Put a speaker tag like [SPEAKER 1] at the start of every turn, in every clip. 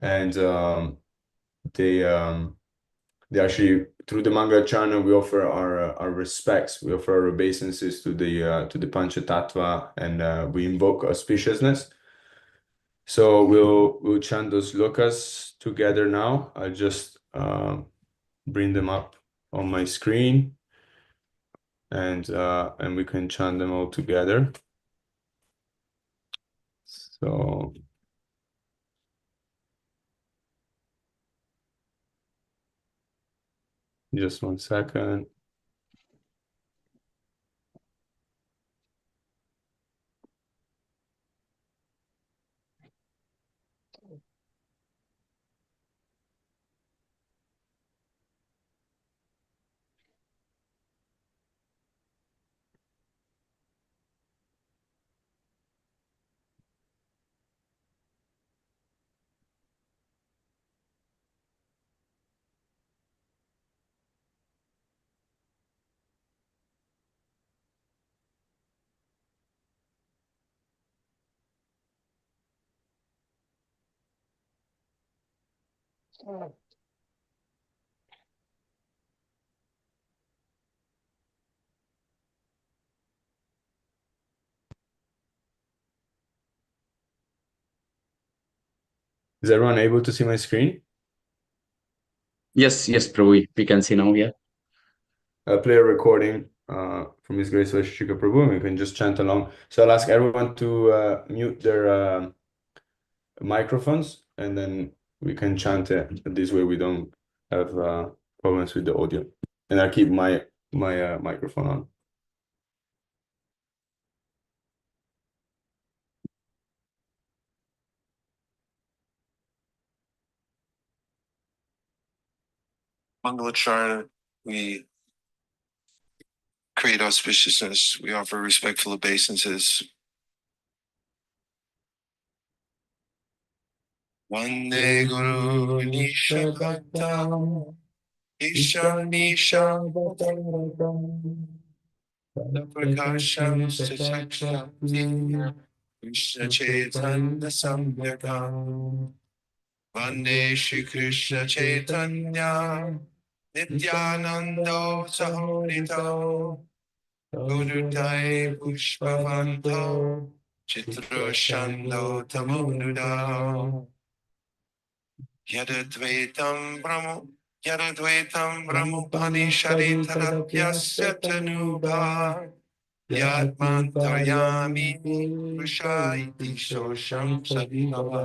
[SPEAKER 1] and they actually, through the manga channel, we offer our respects, we offer our obeisances to the Panchatattva, and we invoke auspiciousness. So we'll chant those lokas together now. I'll just bring them up on my screen, and we can chant them all together. So just 1 second. Is everyone able to see my screen?
[SPEAKER 2] Yes, yes, Prabhu, we can see now. Yeah.
[SPEAKER 1] I'll play a recording from His Grace Vashishika Prabhu, and we can just chant along. So I'll ask everyone to mute their microphones, and then we can chant it. This way we don't have problems with the audio. And I'll keep my microphone on.
[SPEAKER 3] Mangalacharna, we create auspiciousness, we offer respectful obeisances. Vande Guru Nishabhatam Isha Nishabhatam Prakasham Sachaksham Krishna Chaitanya Samyakam Vande Shri Krishna Chaitanya Nityanando Sahorito Gurudai Pushpavanto Chitrashando Tamonuda Yadadvaitam Brahmopanishadi Tadapyasya Tanuba Yatmantaryami Purushai Sosham Sadhava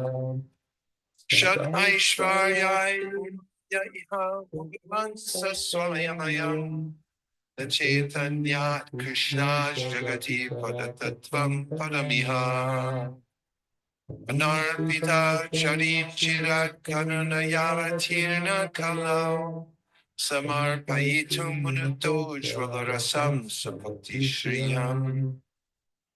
[SPEAKER 3] Shat Aishvaryai Yaiha Bhagavan Saswamayam the Chaitanya Krishna Jagati Padatattvam Padamiha Anarpita Charim Chirat Karunayavatirna Kalau Samarpayitum Munuto Jvalarasam Sapati Shriyam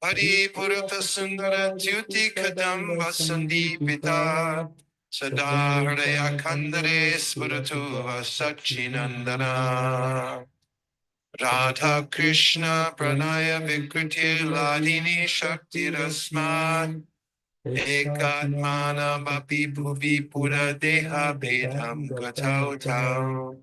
[SPEAKER 3] Paripurata Sundara Tyuti Kadam Vasandipita Sada Hridaya Kandare Smuratu Vasachinandana Radha Krishna Pranaya Vikriti Ladini Shakti Rasman Ekatmana Bapi Bhuvi Pura Deha Bedham Gatau Tau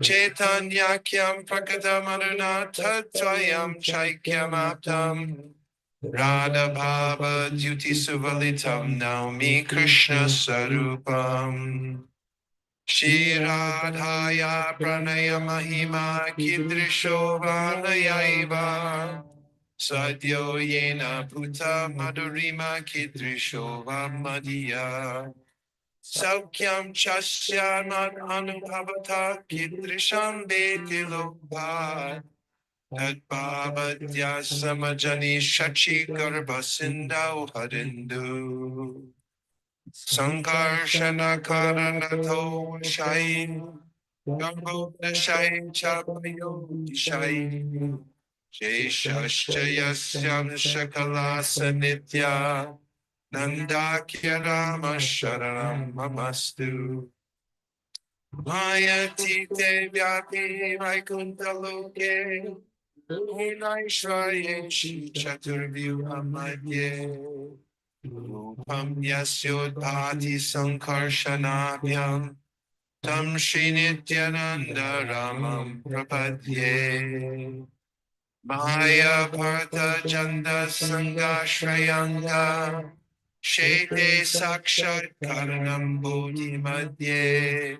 [SPEAKER 3] Chaitanyakyam Prakatamaruna Tatvayam Chaikyam Aptam Radha Bhava Duti Suvalitam Naumi Krishna Sarupam Shri Radhaya Pranaya Mahima Kidrisho Vanayaiva Sadyo Yena Puta Madhurima Kidrisho Vamadiya Saukyam Chasyanat Anubhavata Kidrisham Beti Lokpa Tad Bhavadya Samajani Shachi Garbha Sindhu Harindu Sankarshana Karanato Shai Gambho Shai Chapayo Shai Jeshashchayasyam Shakalasa Nitya Nandakya Rama Sharanam Mamastu Mayati Vyati Vaikuntaloke Unaishvaye Chaturvyuhamadye Rupam yasyodhati sankarshanabhyam tam Shri Nityananda Ramam Prapadye. Maya Partha Janda Sangha Shrayanga Shete Sakshat Karanam Bodhi Madhye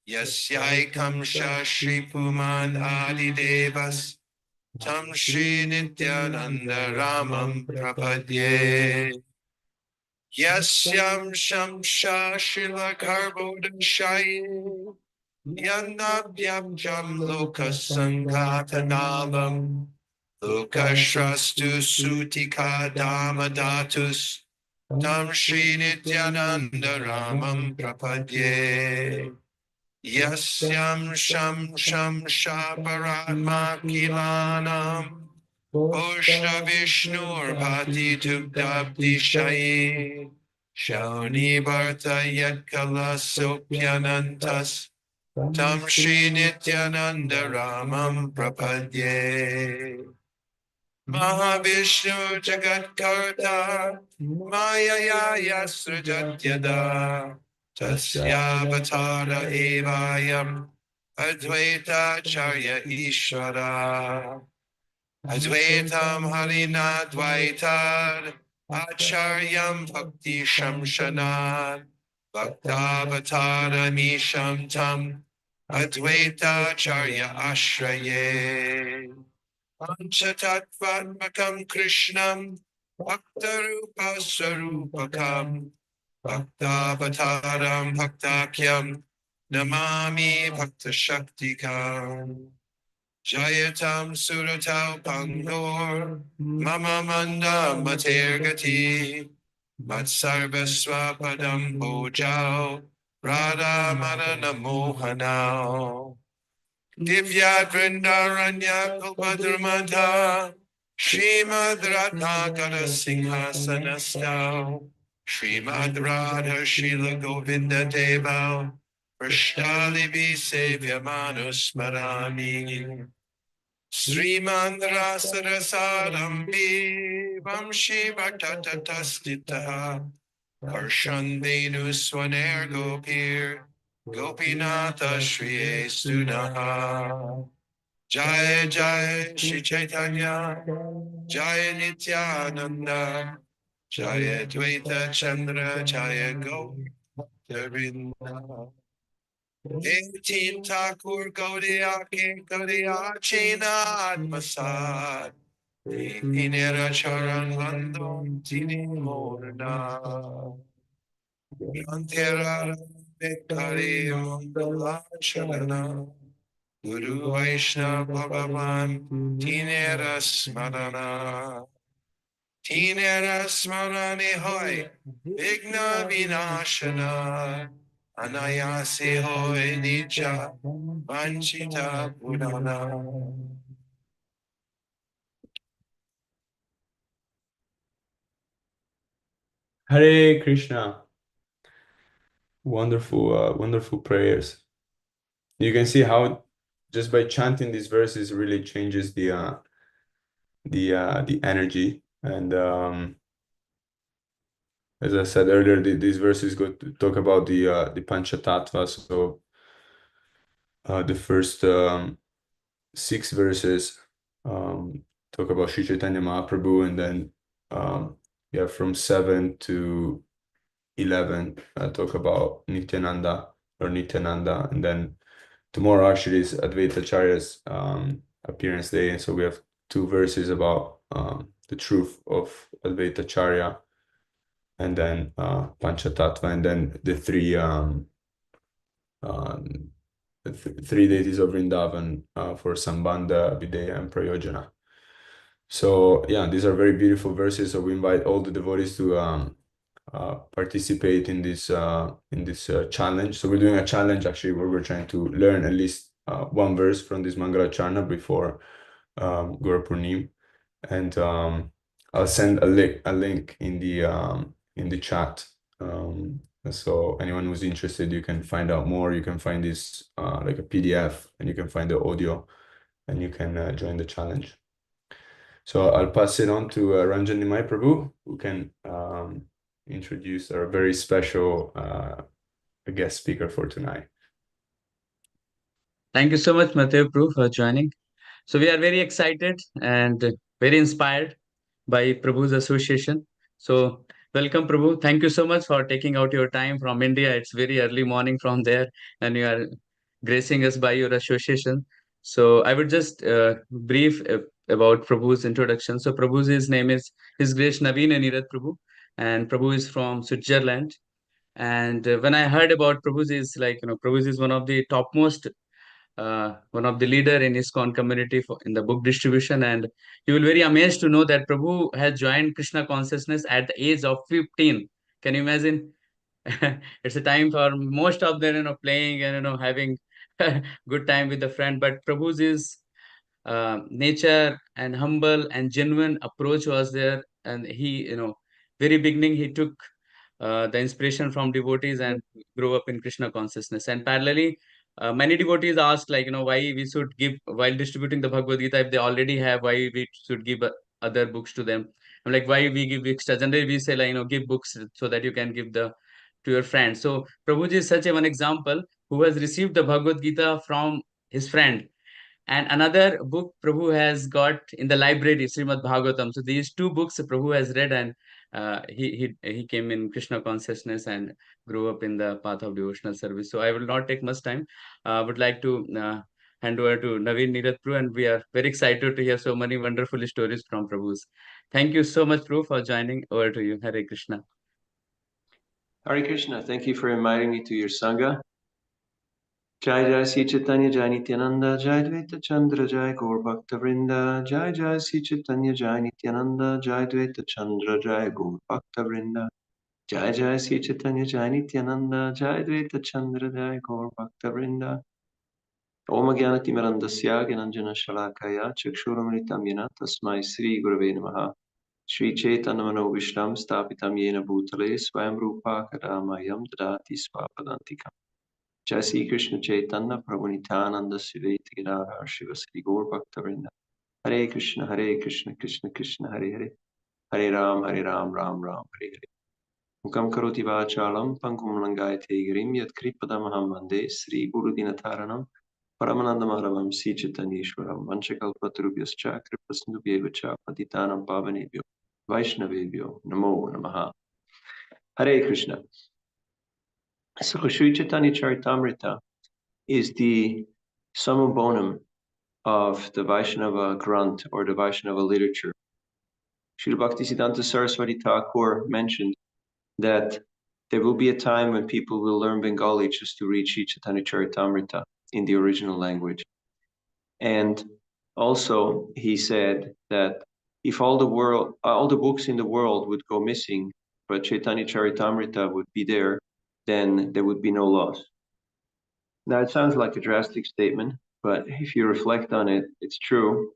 [SPEAKER 3] Yasyaikam Shri Puman Adi Devas Tam Shri Nityananda Ramam Prapadye. Yasyam Shamsha Shila Karbodashaye Yanabhyam Jam Lokasanghatanalam Lokashrastu Sutika Damadatus Tam Shri Nityananda Ramam Prapadye. Yasyam Sham Sham Shaparatma Kilanam Pushta Vishnur Bhati Tugdabdi Shayi Shauni Bharta Yadkala Sopyanantas Tam Shri Nityananda Ramam Prapadye. Mahavishnu Jagat Karta Maya Yasrajat Yada Tasya Vatara Evayam Advaita Charya Ishvara Advaitam Harina Dvaitar Acharyam Bhakti Shamshanat Bhaktavatara Misham Tam Advaita Charya Ashraye Panchatatvatmakam Krishnam Bhaktarupa Sarupakam Bhaktavataram Bhaktakyam Namami Bhakta Shaktikam Jayatam Suratau Pangor Mama Manda Matergati Matsarvasva Padam Bojau Radha Madana Mohanau Divya Grindaranya Kalpadurmanta Srimad Ratnakara Singhasanastau Srimad Radha Shila Govinda Deva Prashtali Visevya Manusmarami Srimad Rasarasarambi Vamshi Bhaktatatasdita Arshande Swaner Gopir Gopinatha Shri Sunaha Jai Jai Shri Chaitanya Jai Nityananda Jai Dvaita Chandra Jai Govinda 18 Thakur Gaudiya King Gaudiya Chinad Masad Inera Charan Vandam Tini Morna Grantera Vikari Mangala Charana Guru Vaishnav Bhagavan Tinera Smarana Tinera Smarani Hoy Vigna Vinashana Anayasi Hoy Nija Vanchita Purana.
[SPEAKER 1] Hare Krishna. Wonderful, wonderful prayers. You can see how just by chanting these verses really changes the energy. And as I said earlier, these verses go to talk about the Panchatattva. So the first 6 verses talk about Sri Chaitanya Mahaprabhu, and then yeah, from 7 to 11 talk about Nityananda or Nityananda, and then tomorrow actually is Advaita Acharya's appearance day, and so we have 2 verses about the truth of Advaita Acharya, and then Panchatattva, and then the three deities of Vrindavan for Sambandha, Videha, and Prayojana. So yeah, these are very beautiful verses. So we invite all the devotees to participate in this challenge. So we're doing a challenge actually where we're trying to learn at least 1 verse from this Mangalacharna before Guru Purnim, and I'll send a link in the chat. So anyone who's interested, you can find out more. You can find this like a PDF, and you can find the audio, and you can join the challenge. So I'll pass it on to Ranjan Nimai Prabhu, who can introduce our very special guest speaker for tonight.
[SPEAKER 2] Thank you so much, Mahaprabhu, for joining. So we are very excited and very inspired by Prabhu's association. So welcome, Prabhu. Thank you so much for taking out your time from India. It's very early morning from there, and you are gracing us by your association. So I would just brief about Prabhu's introduction. So Prabhu's name is His Grace Naveen Anirudh Prabhu, and Prabhu is from Switzerland. And when I heard about Prabhu's is like, Prabhu's is one of the topmost one of the leader in ISKCON community in the book distribution, and you will very amazed to know that Prabhu has joined Krishna consciousness at the age of 15. Can you imagine? It's a time for most of them, playing and having good time with the friend. But Prabhu's is nature and humble and genuine approach was there, and he, very beginning he took the inspiration from devotees and grow up in Krishna consciousness. And parallelly, many devotees ask, like, why we should give while distributing the Bhagavad Gita if they already have, why we should give other books to them. I'm like, why we give extra? Generally, we say, like, give books so that you can give the to your friends. So Prabhuji is such a one example who has received the Bhagavad Gita from his friend. And another book Prabhu has got in the library, Srimad Bhagavatam. So these two books Prabhu has read, and he came in Krishna consciousness and grew up in the path of devotional service. So I will not take much time. Would like to hand over to Naveen Neerath Prabhu, and we are very excited to hear so many wonderful stories from Prabhu's. Thank you so much, Prabhu, for joining. Over to you. Hare Krishna.
[SPEAKER 4] Hare Krishna, thank you for inviting me to your Sangha. Jai Jai Sri Chaitanya Jai Nityananda Jai Dvaita Chandra Jai Gaur Bhakta Vrinda Jai Jai Sri Chaitanya Jai Nityananda Jai Dvaita Chandra Jai Gaur Bhakta Vrinda Jai Jai Sri Chaitanya Jai Nityananda Jai Dvaita Chandra Jai Gaur Bhakta Vrinda Om Jnanatimirandasya Gyananjana Shalakaya Chakshurumritam Yena Tasmai Sri Gurave Namaha Shri Chaitanya Mano Vishram Stapitam Yena Bhutale Swayam Rupa Kadamayam Dadati Swapadantikam Jai Sri Krishna Chaitanya Prabhu Nityananda Siveta Gadadhar Shiva Sri Gaur Bhaktavinda Hare Krishna Krishna Krishna Hare Hare Hare Ram Ram Ram Hare Hare Mukam Karoti Vachalam Pankum Langayate Girim Yat Kripadamaham Vande Sri Guru Dinataranam Paramananda Madhavam Sri Chaitanyeshwaram Vanchakalpatarubhyascha Kripasindubhyevacha Patitanam Pavanebhyo Vaishnavebhyo Namo Namaha Hare Krishna. So Sri Chaitanya Charitamrita is the summum bonum of the Vaishnava Granth or the Vaishnava literature. Srila Bhaktisiddhanta Saraswati Thakur mentioned that there will be a time when people will learn Bengali just to read Sri Chaitanya Charitamrita in the original language. And also he said that if all the books in the world would go missing, but Chaitanya Charitamrita would be there, then there would be no loss. Now it sounds like a drastic statement, but if you reflect on it, it's true,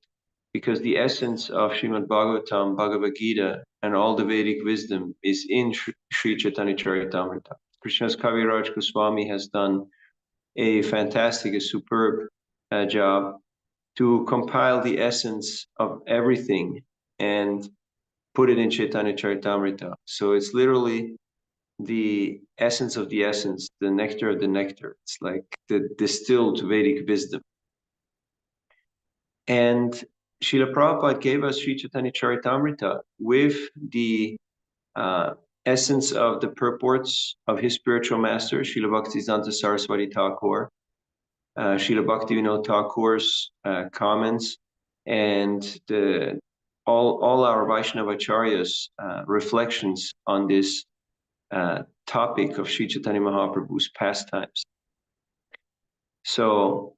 [SPEAKER 4] because the essence of Srimad Bhagavatam, Bhagavad Gita, and all the Vedic wisdom is in Sri Chaitanya Charitamrita. Krishna's Kaviraj Goswami has done a fantastic, a superb job to compile the essence of everything and put it in Chaitanya Charitamrita. So it's literally the essence of the essence, the nectar of the nectar. It's like the distilled Vedic wisdom. And Srila Prabhupada gave us Sri Chaitanya Charitamrita with the essence of the purports of his spiritual master, Srila Bhaktisiddhanta Saraswati Thakur, Srila Bhaktivinoda Thakur's comments, and all our Vaishnavacharyas' reflections on this topic of Sri Chaitanya Mahaprabhu's pastimes. So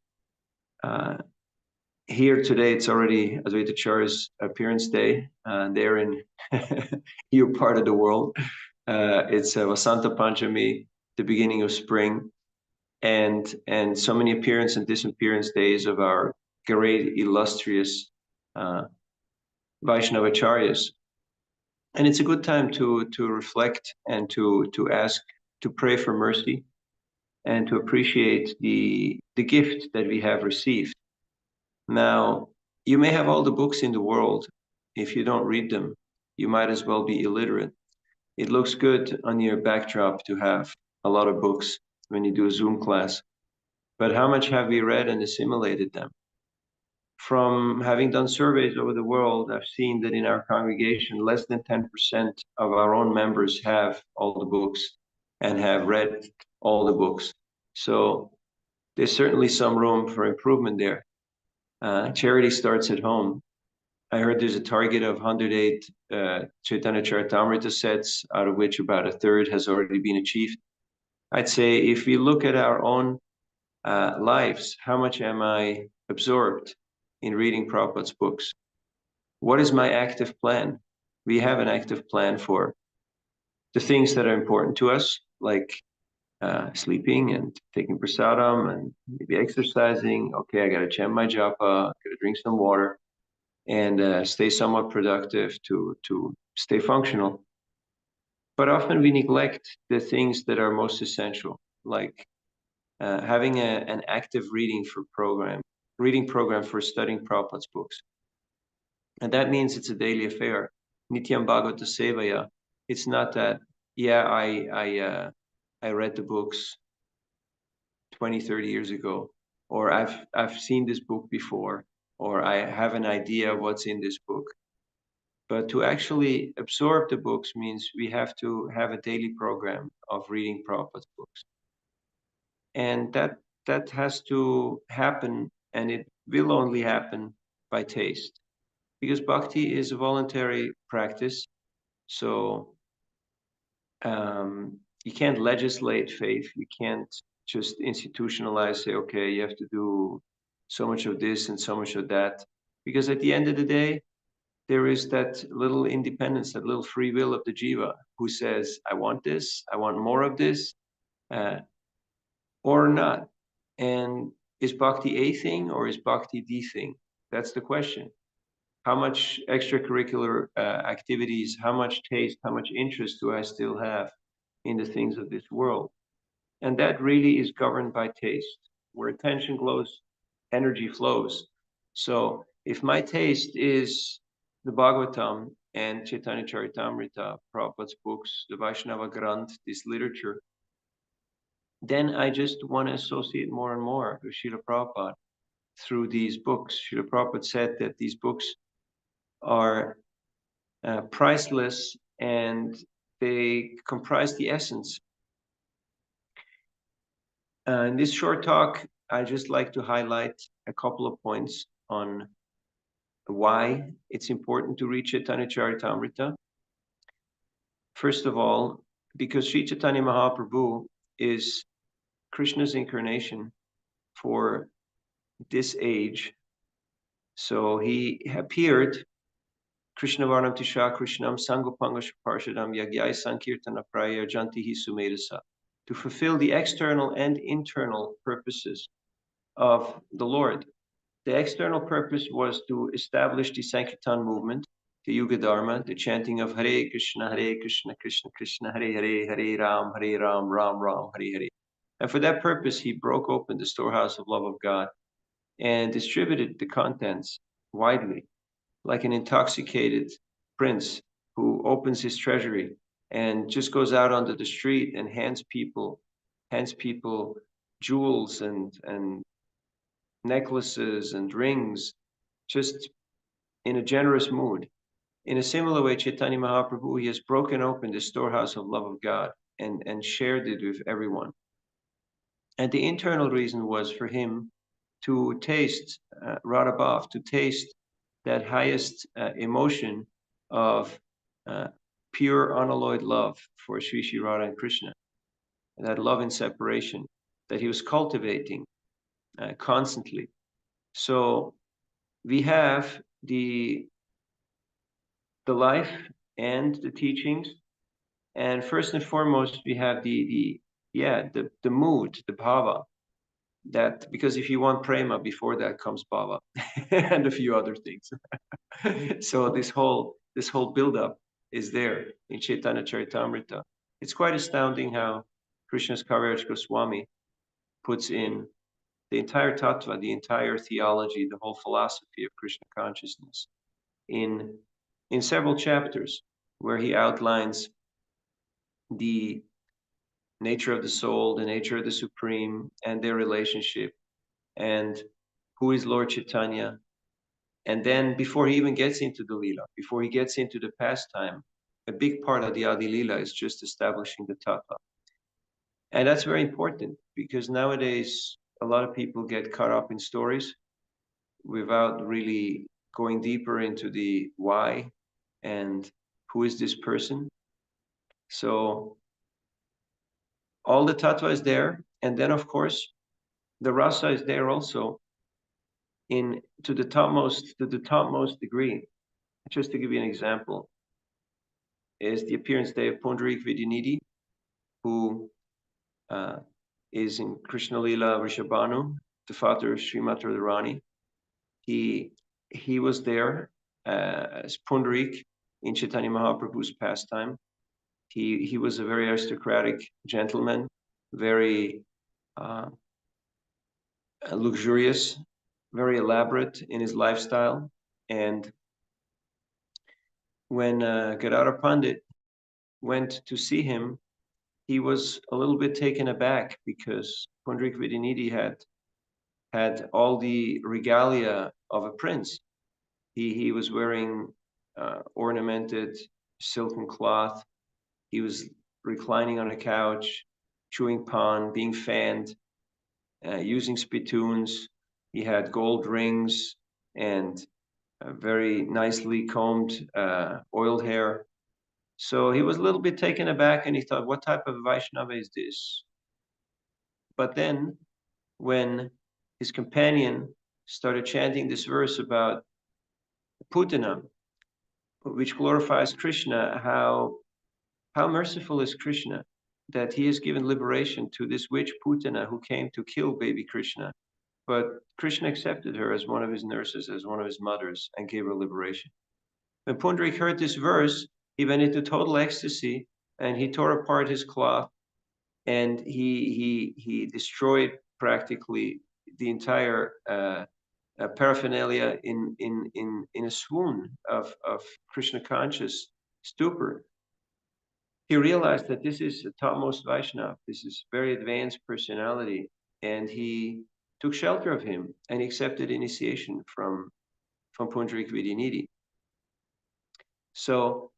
[SPEAKER 4] here today, it's already Advaita Acharya's appearance day. They're in your part of the world. It's Vasanta Panchami, the beginning of spring, and so many appearance and disappearance days of our great, illustrious Vaishnavacharyas. And it's a good time to reflect and to ask, to pray for mercy, and to appreciate the gift that we have received. Now, you may have all the books in the world. If you don't read them, you might as well be illiterate. it looks good on your backdrop to have a lot of books when you do a Zoom class. But how much have we read and assimilated them? From having done surveys over the world, I've seen that in our congregation, less than 10% of our own members have all the books and have read all the books. So there's certainly some room for improvement there. Charity starts at home. I heard there's a target of 108 Chaitanya Charitamrita sets, out of which about a third has already been achieved. I'd say if we look at our own lives, how much am I absorbed in reading Prabhupada's books? What is my active plan? We have an active plan for the things that are important to us, like sleeping and taking prasadam and maybe exercising. Okay, I got to chant my japa, got to drink some water, and stay somewhat productive to stay functional. But often we neglect the things that are most essential, like having an active reading program for studying Prabhupada's books. And that means it's a daily affair. Nityam Bhagavata Sevaya. It's not that, yeah, I read the books 20, 30 years ago, or I've seen this book before, or I have an idea of what's in this book. But to actually absorb the books means we have to have a daily program of reading Prabhupada's books. And that has to happen, and it will only happen by taste. Because bhakti is a voluntary practice, so you can't legislate faith. You can't just institutionalize, say, okay, you have to do so much of this and so much of that. Because at the end of the day, there is that little independence, that little free will of the jiva who says, I want this, I want more of this, or not. And is bhakti a thing or is bhakti the thing? That's the question. How much extracurricular activities, how much taste, how much interest do I still have in the things of this world? And that really is governed by taste. Where attention glows, energy flows. So if my taste is the Bhagavatam and Chaitanya Charitamrita, Prabhupada's books, the Vaishnava Granth, this literature, then I just want to associate more and more with Srila Prabhupada through these books. Srila Prabhupada said that these books are priceless and they comprise the essence. In this short talk, I just like to highlight a couple of points on why it's important to read Chaitanya Charitamrita. First of all, because Sri Chaitanya Mahaprabhu is Krishna's incarnation for this age. So he appeared Krishna Varnam Tisha Krishnam Sangopanga Parshadam Yagyai Sankirtana Praya Jantihi Sumedasa, to fulfill the external and internal purposes of the Lord. The external purpose was to establish the Sankirtan movement, the Yuga Dharma, the chanting of Hare Krishna, Krishna Krishna, Hare Hare, Hare Ram, Ram Ram, Hare Hare. And for that purpose, he broke open the storehouse of love of God and distributed the contents widely, like an intoxicated prince who opens his treasury and just goes out onto the street and hands people jewels and necklaces and rings, just in a generous mood. In a similar way, Chaitanya Mahaprabhu, he has broken open the storehouse of love of God and shared it with everyone. And the internal reason was for him to taste Radha Bhav, to taste that highest emotion of pure unalloyed love for Sri Sri Radha and Krishna, and that love in separation that he was cultivating constantly. So we have the life and the teachings, and first and foremost we have the mood, the bhava. That, because if you want prema, before that comes bhava and a few other things. So this whole build-up is there in Chaitanya Charitamrita. It's quite astounding how Krishna's Kaviraj Goswami puts in the entire tattva, the entire theology, the whole philosophy of Krishna consciousness in several chapters, where he outlines the nature of the soul, the nature of the Supreme, and their relationship, and who is Lord Chaitanya. And then before he even gets into the Leela, before he gets into the pastime, a big part of the Adi Leela is just establishing the tattva. And that's very important because nowadays a lot of people get caught up in stories without really going deeper into the why and who is this person. So all the tattva is there. And then of course, the rasa is there also to the topmost degree. Just to give you an example, is the appearance day of Pundarik Vidyanidhi, who is in Krishna Lila Rishabhanu, the father of Srimati Radharani. He was there as Pundarik in Chaitanya Mahaprabhu's pastime. He was a very aristocratic gentleman, very luxurious, very elaborate in his lifestyle. And when Gadadhar Pandit went to see him, he was a little bit taken aback because Pundarik Vidyanidhi had all the regalia of a prince. He was wearing ornamented silken cloth. He was reclining on a couch, chewing pan, being fanned, using spittoons. He had gold rings and very nicely combed, oiled hair. So he was a little bit taken aback and he thought, what type of Vaishnava is this? But then when his companion started chanting this verse about Putana, which glorifies Krishna, how merciful is Krishna that he has given liberation to this witch Putana who came to kill baby Krishna. But Krishna accepted her as one of his nurses, as one of his mothers, and gave her liberation. When Pundarik heard this verse, he went into total ecstasy and he tore apart his cloth and he destroyed practically the entire paraphernalia in a swoon of Krishna conscious stupor. He realized that this is a topmost Vaishnava, this is very advanced personality, and he took shelter of him and accepted initiation from Pundarik Vidyanidhi. So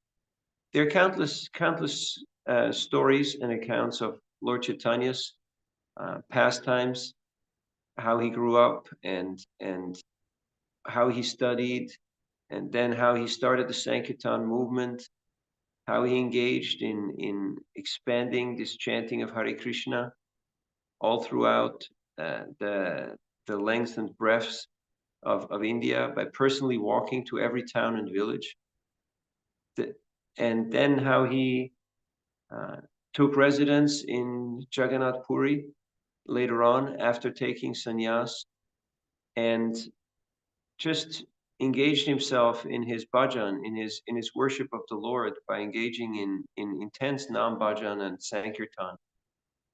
[SPEAKER 4] there are countless stories and accounts of Lord Chaitanya's pastimes, how he grew up and how he studied, and then how he started the Sankirtan movement, how he engaged in expanding this chanting of Hare Krishna all throughout the lengths and breadths of India by personally walking to every town and village. And then how he took residence in Jagannath Puri later on after taking sannyas, and just engaged himself in his bhajan, in his worship of the Lord by engaging in intense nam bhajan and sankirtan,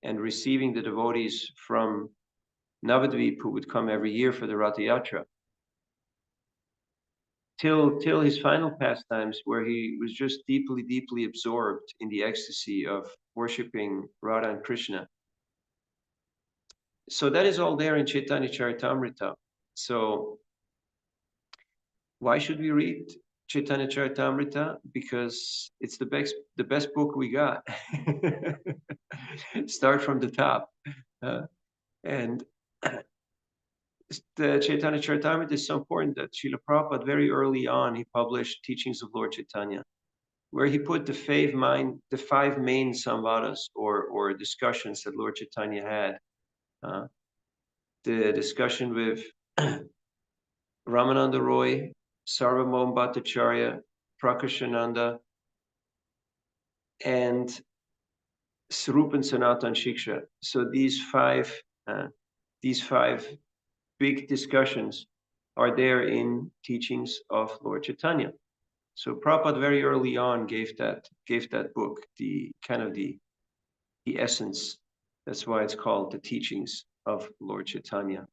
[SPEAKER 4] and receiving the devotees from Navadvip who would come every year for the Ratha Yatra, till his final pastimes, where he was just deeply absorbed in the ecstasy of worshiping Radha and Krishna. So that is all there in Chaitanya Charitamrita. So why should we read Chaitanya Charitamrita? Because it's the best book we got. Start from the top. And the Chaitanya Charitamrita is so important that Srila Prabhupada very early on, he published Teachings of Lord Chaitanya, where he put the five main samvadas or discussions that Lord Chaitanya had. The discussion with Ramananda Roy, Sarvabhauma Bhattacharya, Prakashananda, and Sarup and Sanatan Shiksha. So these five big discussions are there in Teachings of Lord Chaitanya. So Prabhupada very early on gave that book the essence. That's why it's called the Teachings of Lord Chaitanya.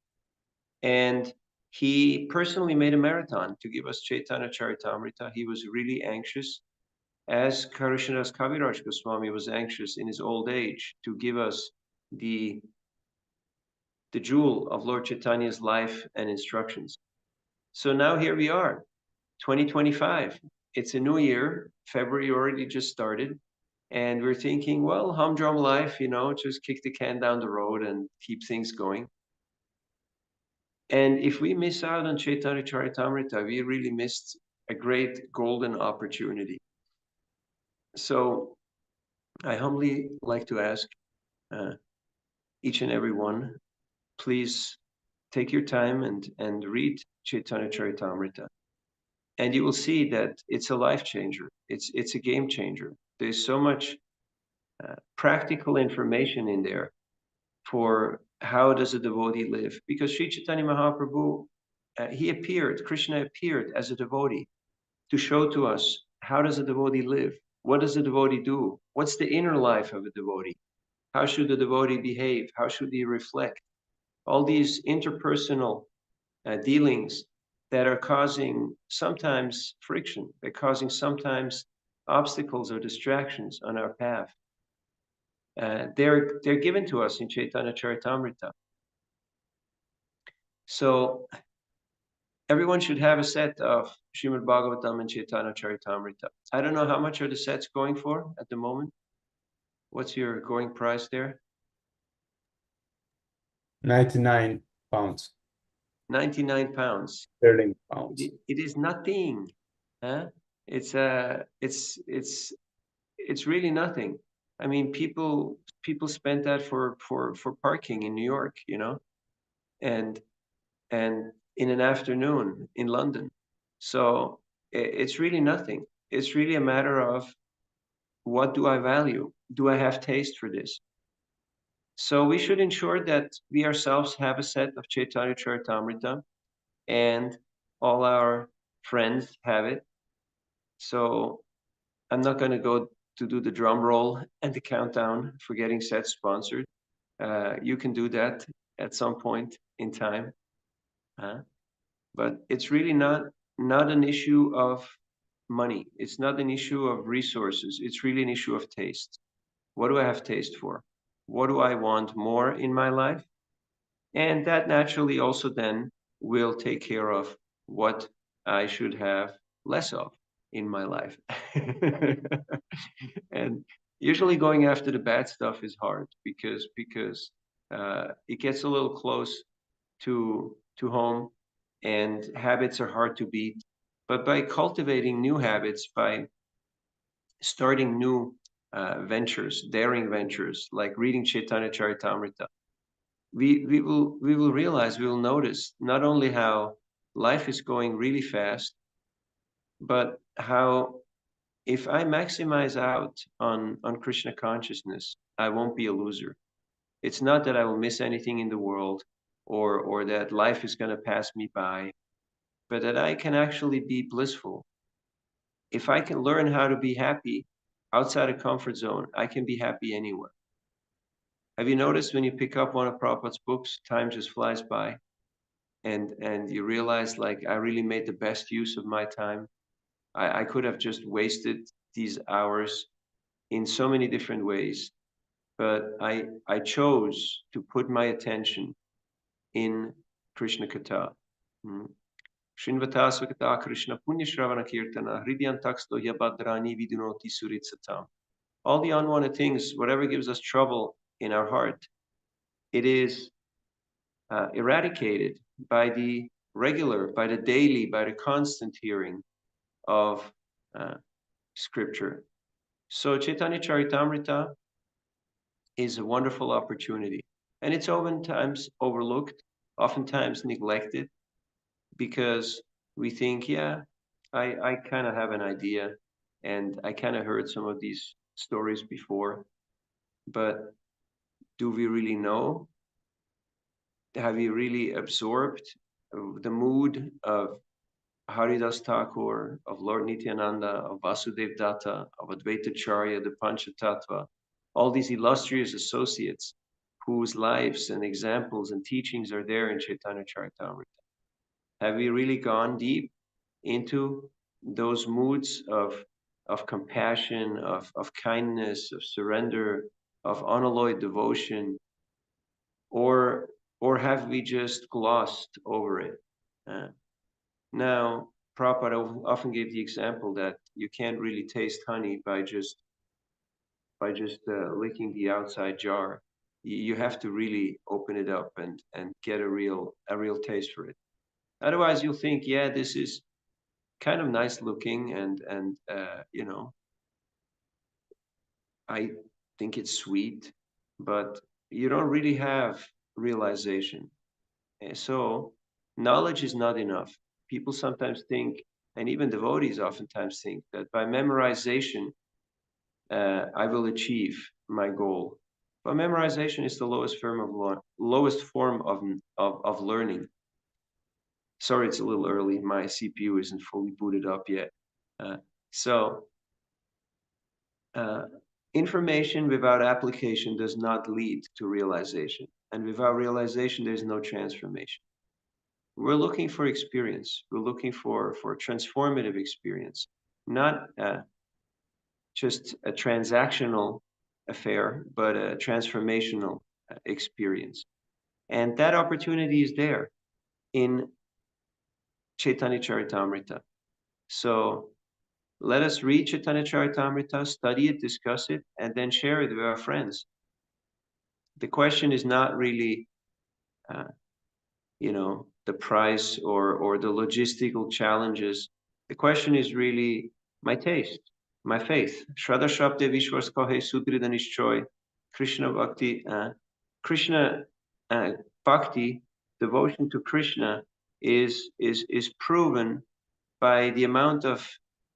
[SPEAKER 4] And he personally made a marathon to give us Chaitanya Charitamrita. He was really anxious as Karishnadas Kaviraj Goswami was anxious in his old age to give us the jewel of Lord Chaitanya's life and instructions. So now here we are, 2025. It's a new year. February already just started. And we're thinking, well, humdrum life, you know, just kick the can down the road and keep things going. And if we miss out on Chaitanya Charitamrita, we really missed a great golden opportunity. So I humbly like to ask each and every one, please take your time and read Chaitanya Charitamrita. And you will see that it's a life changer. It's a game changer. There's so much practical information in there for how does a devotee live. Because Sri Chaitanya Mahaprabhu, Krishna appeared as a devotee to show to us how does a devotee live? What does a devotee do? What's the inner life of a devotee? How should the devotee behave? How should he reflect? All these interpersonal dealings that are causing sometimes friction, they're causing sometimes obstacles or distractions on our path. They're given to us in Chaitanya Charitamrita. So everyone should have a set of Srimad Bhagavatam and Chaitanya Charitamrita. I don't know how much are the sets going for at the moment. What's your going price there?
[SPEAKER 1] 99 pounds.
[SPEAKER 4] 99 pounds.
[SPEAKER 1] Sterling pounds.
[SPEAKER 4] It is nothing. Huh? It's really nothing. I mean, people spend that for parking in New York, you know, and in an afternoon in London. So it's really nothing. It's really a matter of what do I value? Do I have taste for this? So we should ensure that we ourselves have a set of Chaitanya Charitamrita and all our friends have it. So I'm not going to go to do the drum roll and the countdown for getting sets sponsored. You can do that at some point in time. But it's really not an issue of money. It's not an issue of resources. It's really an issue of taste. What do I have taste for? What do I want more in my life? And that naturally also then will take care of what I should have less of in my life. And usually going after the bad stuff is hard because it gets a little close to home and habits are hard to beat. But by cultivating new habits, by starting new ventures, daring ventures, like reading Chaitanya Charitamrita, we will realize, we will notice not only how life is going really fast, but how if I maximize out on Krishna consciousness, I won't be a loser. It's not that I will miss anything in the world or that life is going to pass me by, but that I can actually be blissful. If I can learn how to be happy outside a comfort zone, I can be happy anywhere. Have you noticed when you pick up one of Prabhupada's books, time just flies by and you realize, like, I really made the best use of my time. I could have just wasted these hours in so many different ways, but I chose to put my attention in Krishna Katha. Srinvatasvakata Krishna Punya Shravana Kirtana Hridyantaksto Yabhadrani Vidunoti Suritsatam. All the unwanted things, whatever gives us trouble in our heart, it is eradicated by the regular, by the daily, by the constant hearing of scripture. So Chaitanya Charitamrita is a wonderful opportunity. And it's oftentimes overlooked, oftentimes neglected, because we think, yeah, I kind of have an idea, and I kind of heard some of these stories before, but do we really know? Have you really absorbed the mood of Haridas Thakur, of Lord Nityananda, of Vasudev Datta, of Advaita Charya, the Panchatattva, all these illustrious associates whose lives and examples and teachings are there in Chaitanya Charitamrita? Have we really gone deep into those moods of of compassion, of kindness, of surrender, of unalloyed devotion, or have we just glossed over it? Now, Prabhupada often gave the example that you can't really taste honey by just licking the outside jar. You have to really open it up and get a real taste for it. Otherwise, you'll think, yeah, this is kind of nice looking, and you know, I think it's sweet, but you don't really have realization. So knowledge is not enough. People sometimes think, and even devotees oftentimes think, that by memorization, I will achieve my goal. But memorization is the lowest form of learning. Sorry, it's a little early. My CPU isn't fully booted up yet. Information without application does not lead to realization. And without realization, there's no transformation. We're looking for experience. We're looking for transformative experience, not just a transactional affair, but a transformational experience. And that opportunity is there in Chaitanya Charitamrita. So let us read Chaitanya Charitamrita, study it, discuss it, and then share it with our friends. The question is not really, the price or the logistical challenges. The question is really my taste, my faith. Shraddha Shabde Vishwas Kahe Sudrida Nishchoy, Krishna Bhakti, Bhakti, devotion to Krishna is proven by the amount of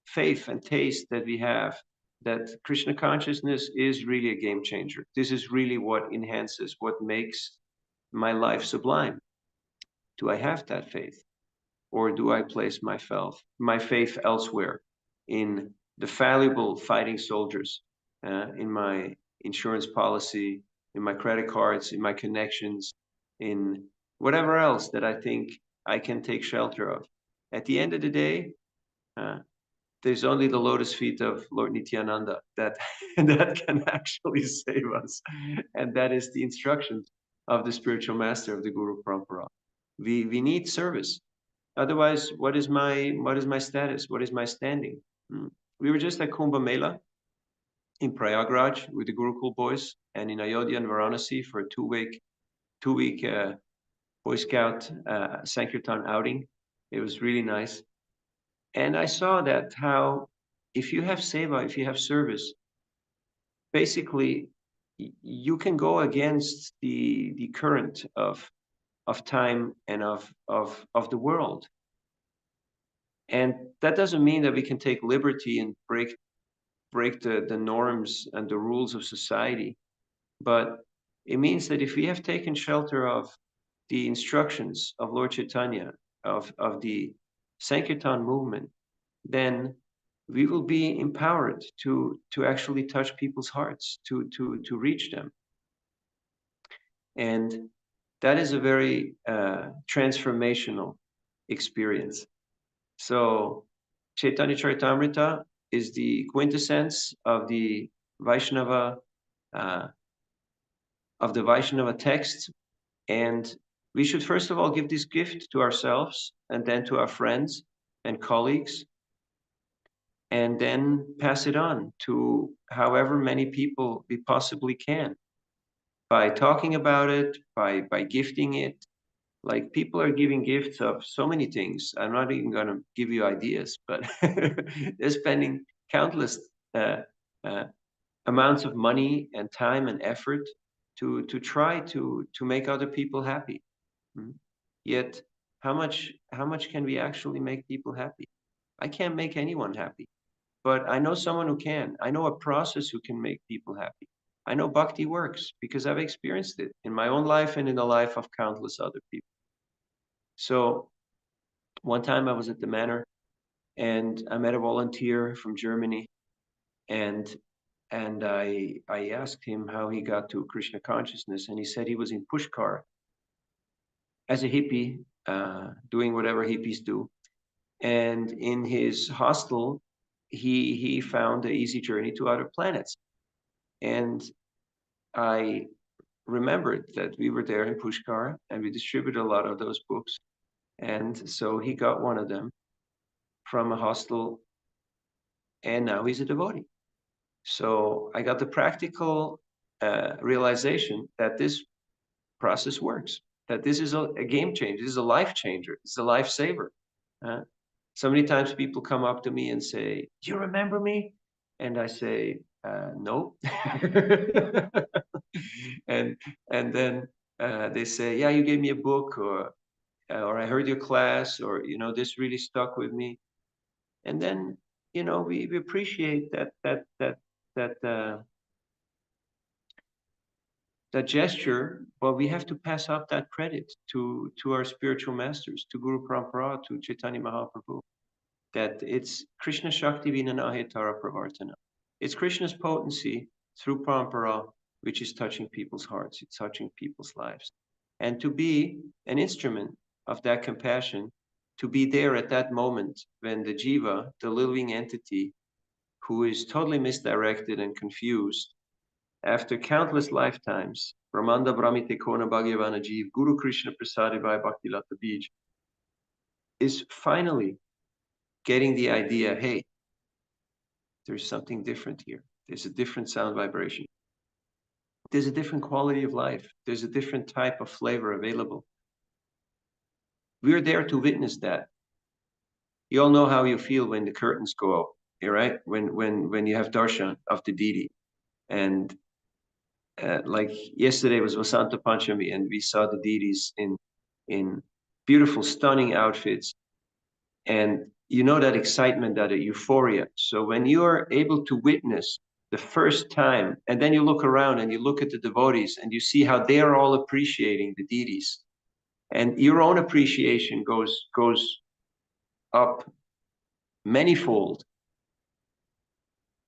[SPEAKER 4] faith and taste that we have, that Krishna consciousness is really a game changer. This is really what enhances, what makes my life sublime. Do I have that faith? Or do I place my faith elsewhere, in the valuable fighting soldiers, in my insurance policy, in my credit cards, in my connections, in whatever else that I think I can take shelter of? At the end of the day, there's only the lotus feet of Lord Nityananda that can actually save us, and that is the instruction of the spiritual master of the Guru Parampara. We need service. Otherwise, what is my status? What is my standing? We were just at Kumbh Mela in Prayagraj with the Gurukul boys, and in Ayodhya and Varanasi for a two-week Boy Scout Sankirtan outing. It was really nice. And I saw that how if you have seva, if you have service, basically you can go against the current of time and of the world. And that doesn't mean that we can take liberty and break the norms and the rules of society. But it means that if we have taken shelter of the instructions of Lord Chaitanya, of the Sankirtan movement, then we will be empowered to actually touch people's hearts, to reach them. And that is a very transformational experience. So Chaitanya Charitamrita is the quintessence of the Vaishnava text, and we should first of all give this gift to ourselves, and then to our friends and colleagues, and then pass it on to however many people we possibly can, by talking about it, by gifting it. Like, people are giving gifts of so many things. I'm not even going to give you ideas, but they're spending countless amounts of money and time and effort to try to make other people happy. Yet, how much can we actually make people happy? I can't make anyone happy, but I know someone who can. I know a process who can make people happy. I know bhakti works because I've experienced it in my own life and in the life of countless other people. So one time I was at the manor and I met a volunteer from Germany, and I asked him how he got to Krishna consciousness, and he said he was in Pushkar as a hippie, doing whatever hippies do. And in his hostel, he found the easy journey to other planets. And I remembered that we were there in Pushkar and we distributed a lot of those books. And so he got one of them from a hostel, and now he's a devotee. So I got the practical realization that this process works, that this is a game changer, this is a life changer, it's a lifesaver. So many times people come up to me and say, "Do you remember me?" And I say, "No." and then they say, "Yeah, you gave me a book, or I heard your class, or this really stuck with me." And then we appreciate that gesture, but we have to pass up that credit to our spiritual masters, to Guru Parampara, to Chaitanya Mahaprabhu, that it's Krishna Shakti Vinanahetara Pravartana. It's Krishna's potency through Parampara, which is touching people's hearts, it's touching people's lives. And to be an instrument of that compassion, to be there at that moment when the jiva, the living entity, who is totally misdirected and confused, after countless lifetimes, Brahmanda Brahmite Kona Bhagavana Jeev, Guru Krishna Prasadi Bhai Bhakti Lata Bij, is finally getting the idea, hey, there's something different here. There's a different sound vibration. There's a different quality of life. There's a different type of flavor available. We're there to witness that. You all know how you feel when the curtains go up, right? When you have darshan of the deity. And like yesterday was Vasanta Panchami, and we saw the deities in beautiful, stunning outfits. And that excitement, that euphoria. So when you are able to witness the first time, and then you look around and you look at the devotees and you see how they are all appreciating the deities, and your own appreciation goes up manyfold.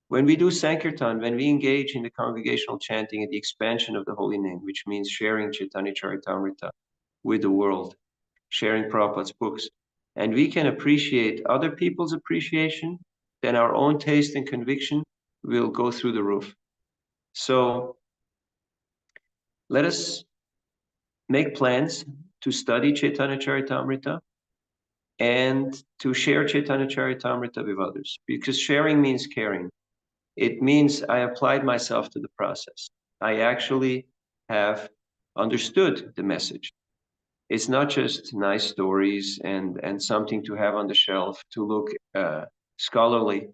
[SPEAKER 4] When we do Sankirtan, when we engage in the congregational chanting and the expansion of the holy name, which means sharing Chaitanya Charitamrita with the world, sharing Prabhupada's books, and we can appreciate other people's appreciation, then our own taste and conviction will go through the roof. So let us make plans to study Chaitanya Charitamrita and to share Chaitanya Charitamrita with others, because sharing means caring. It means I applied myself to the process. I actually have understood the message. It's not just nice stories and something to have on the shelf to look scholarly,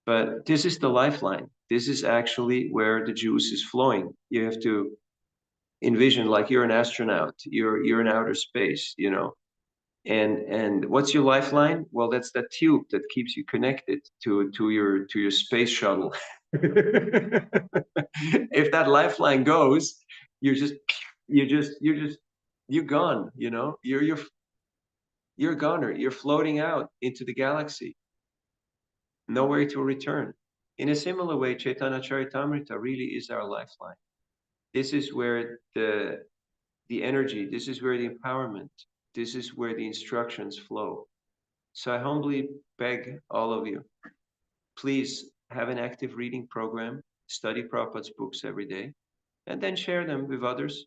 [SPEAKER 4] but this is the lifeline. This is actually where the juice is flowing. You have to envision like you're an astronaut, you're in outer space, and what's your lifeline? Well, that's that tube that keeps you connected to your space shuttle. If that lifeline goes, you're gone, you're a goner. You're floating out into the galaxy, nowhere to return. In a similar way, Chaitanya Charitamrita really is our lifeline. This is where the energy, this is where the empowerment, this is where the instructions flow. So I humbly beg all of you, please have an active reading program, study Prabhupada's books every day, and then share them with others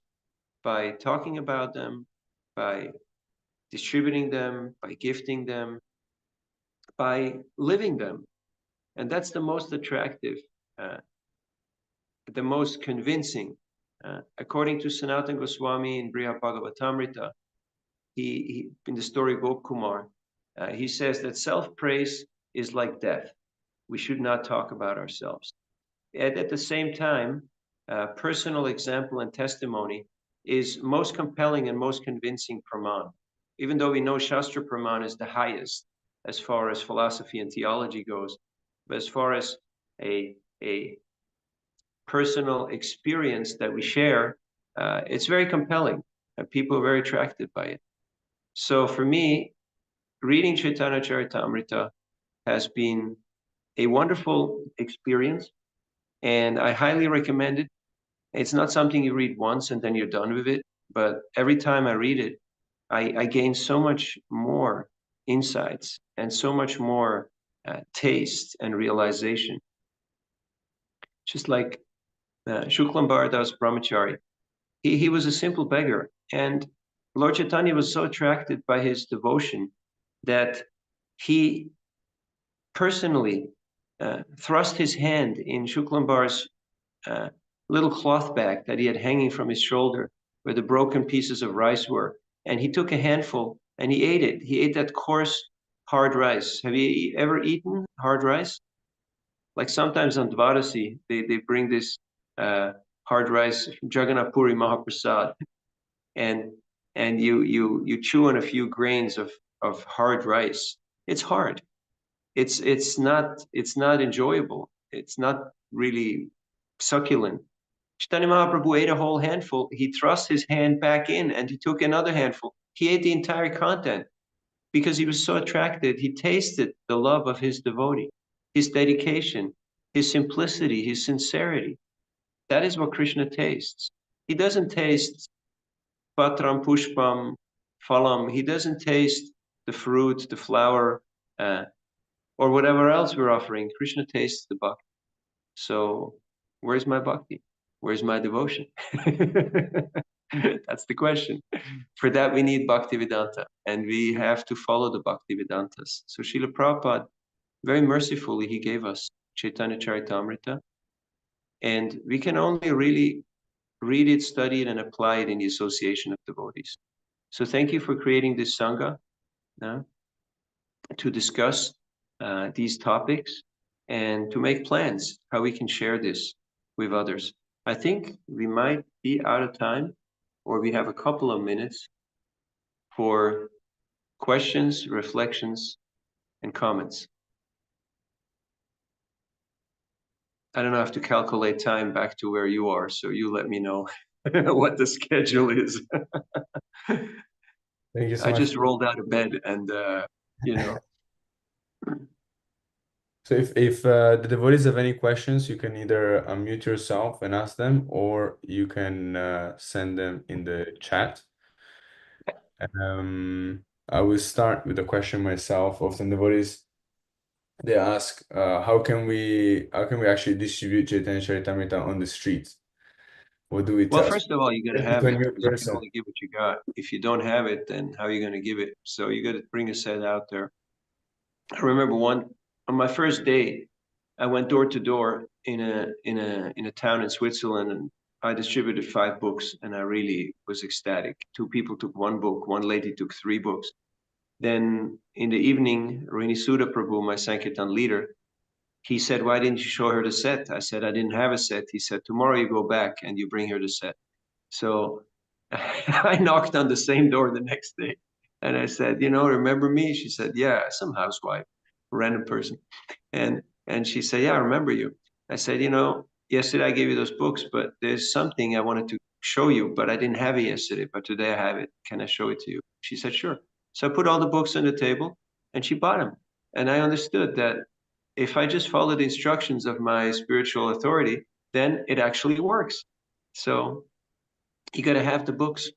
[SPEAKER 4] by talking about them, by distributing them, by gifting them, by living them. And that's the most attractive, the most convincing. According to Sanatana Goswami in Brihad Bhagavatamrita, he in the story of Gopkumar, he says that self-praise is like death. We should not talk about ourselves. And at the same time, personal example and testimony is most compelling and most convincing praman. Even though we know Shastra praman is the highest as far as philosophy and theology goes, but as far as a personal experience that we share, it's very compelling and people are very attracted by it. So for me, reading Chaitanya Charitamrita has been a wonderful experience, and I highly recommend it. It's not something you read once and then you're done with it, but every time I read it, I gain so much more insights and so much more taste and realization. Just like Shuklambar Das Brahmachari, he was a simple beggar, and Lord Chaitanya was so attracted by his devotion that he personally thrust his hand in Shuklambar's little cloth bag that he had hanging from his shoulder, where the broken pieces of rice were, and he took a handful and he ate it. He ate that coarse, hard rice. Have you ever eaten hard rice? Like sometimes on Dvarasi, they bring this hard rice, Jagannath Puri Mahaprasad, and you chew on a few grains of hard rice. It's hard. It's not enjoyable. It's not really succulent. Chaitanya Mahaprabhu ate a whole handful. He thrust his hand back in and he took another handful. He ate the entire content because he was so attracted. He tasted the love of his devotee, his dedication, his simplicity, his sincerity. That is what Krishna tastes. He doesn't taste patram pushpam phalam. He doesn't taste the fruit, the flower, or whatever else we're offering. Krishna tastes the bhakti. So where's my bhakti? Where's my devotion? That's the question. For that, we need Bhaktivedanta, and we have to follow the Bhaktivedantas. So Srila Prabhupada, very mercifully, he gave us Chaitanya Charitamrita, and we can only really read it, study it, and apply it in the association of devotees. So thank you for creating this Sangha to discuss these topics and to make plans how we can share this with others. I think we might be out of time, or we have a couple of minutes for questions, reflections, and comments. I don't have to calculate time back to where you are, so you let me know what the schedule is.
[SPEAKER 1] Thank you so
[SPEAKER 4] I
[SPEAKER 1] much.
[SPEAKER 4] just rolled out of bed and, you know.
[SPEAKER 1] So if the devotees have any questions, you can either unmute yourself and ask them, or you can send them in the chat. I will start with a question myself. Often devotees, they ask, how can we actually distribute Chaitanya Charitamrita on the streets? What do we
[SPEAKER 4] Well,
[SPEAKER 1] tell?
[SPEAKER 4] first of all, you got to
[SPEAKER 1] Especially
[SPEAKER 4] have
[SPEAKER 1] to a
[SPEAKER 4] it
[SPEAKER 1] new
[SPEAKER 4] because you can
[SPEAKER 1] person.
[SPEAKER 4] only give what you got. If you don't have it, then how are you going to give it? So you got to bring a set out there. I remember on my first day, I went door to door in a town in Switzerland, and I distributed 5 books, and I really was ecstatic. 2 people took 1 book, 1 lady took 3 books. Then in the evening, Rini Suda Prabhu, my Sankirtan leader, he said, "Why didn't you show her the set?" I said, "I didn't have a set." He said, "Tomorrow you go back and you bring her the set." So I knocked on the same door the next day. And I said, "Remember me?" She said, "Yeah, some housewife, random person." And she said, "Yeah, I remember you." I said, "Yesterday I gave you those books, but there's something I wanted to show you, but I didn't have it yesterday, but today I have it. Can I show it to you?" She said, "Sure." So I put all the books on the table and she bought them. And I understood that if I just follow the instructions of my spiritual authority, then it actually works. So you got to have the books.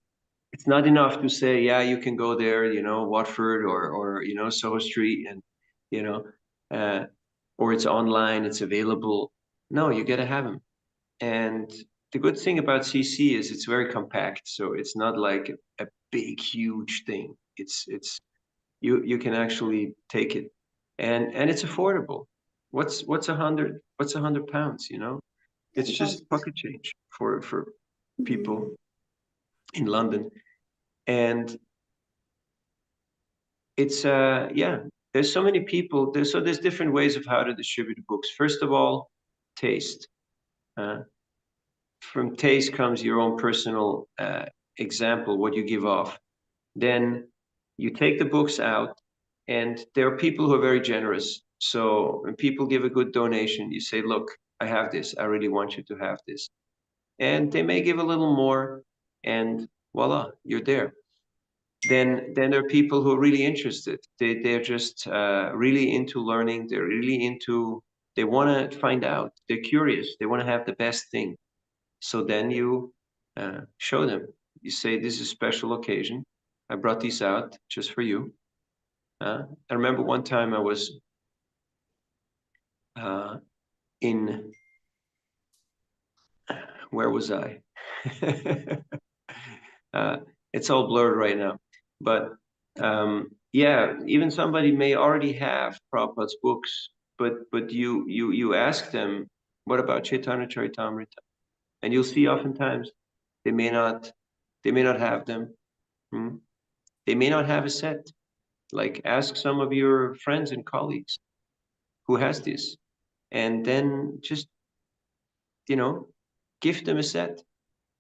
[SPEAKER 4] It's not enough to say, yeah, you can go there, Watford or Soho Street, and uh, or it's online, it's available. No, you got to have them. And the good thing about CC is it's very compact, so it's not like a big, huge thing. It's you can actually take it, and it's affordable. What's 100 pounds? It's just pocket change for people in London. And it's there's so many people. There's different ways of how to distribute books. First of all, taste. From taste comes your own personal example, what you give off. Then you take the books out, and there are people who are very generous. So when people give a good donation, you say, "Look, I have this. I really want you to have this." And they may give a little more, and voila, you're there. Then there are people who are really interested. They're just really into learning. They want to find out. They're curious. They want to have the best thing. So then you show them. You say, "This is a special occasion. I brought these out just for you." I remember one time I was in, where was I? It's all blurred right now. But yeah, even somebody may already have Prabhupada's books, but you ask them, what about Chaitanya Charitamrita? And you'll see oftentimes they may not have them. Hmm? They may not have a set. Like ask some of your friends and colleagues who has this, and then just gift them a set.